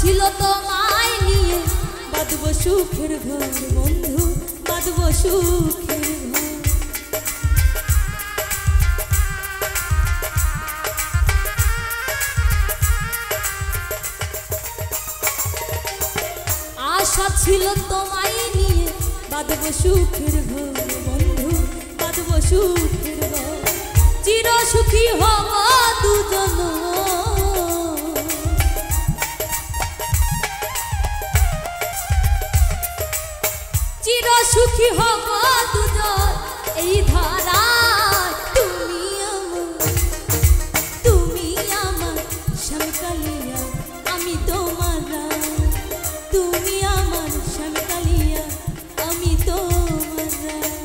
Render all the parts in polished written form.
ছিল তোমায় নিয়ে বাঁধব সুখের ঘর বন্ধু, বাঁধব সুখের ঘর। আশা ছিল তোমায় নিয়ে বাঁধব সুখের ঘর বন্ধু, বাঁধব সুখের ঘর। চির সুখী হব দুজন, চির সুখী হব দুজন এই ধারা। তুমি আমার শ্যামকালিয়া, আমি তোমার রানী। তুমি আমার শ্যামকালিয়া, আমি তোমার রানী।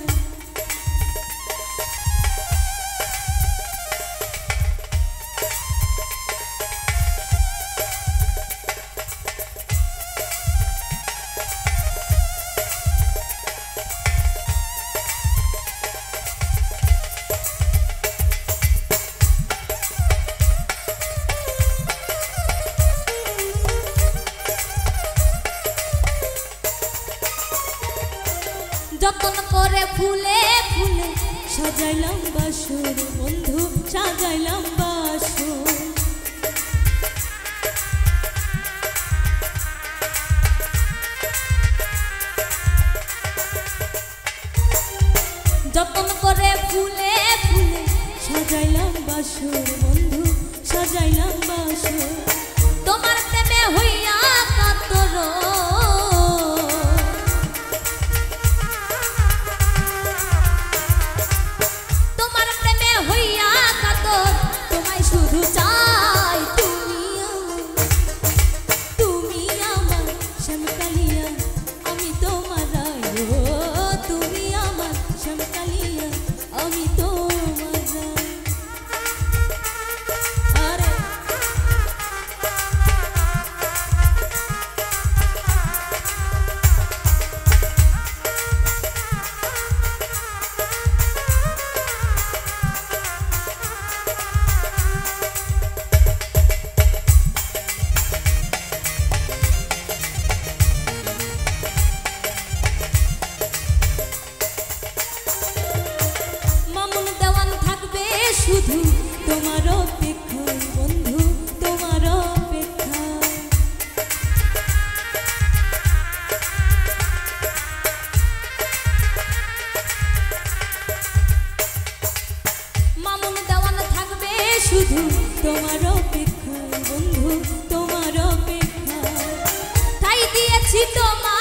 যতন করে ফুলে ফুলে সাজাইলাম বাসর বন্ধু, সাজাইলাম বাসর। যতন করে ফুলে ফুলে সাজাইলাম বাসর বন্ধু, সাজাইলাম বাসর। তোমার প্রেমে হইয়া কাতর, শুধু চাই তুমি আমার শ্যামকালিয়া, আমি তোমার রানী। তুমি আমার শ্যামকালিয়া, আমি তোমার রানী। আরে শুধু তোমার অপেক্ষায় বন্ধু, তোমার অপেক্ষায়। মামুন দেওয়ান থাকবে শুধু তোমার অপেক্ষায় বন্ধু, তোমার অপেক্ষায়। তাই দিয়েছি তোমার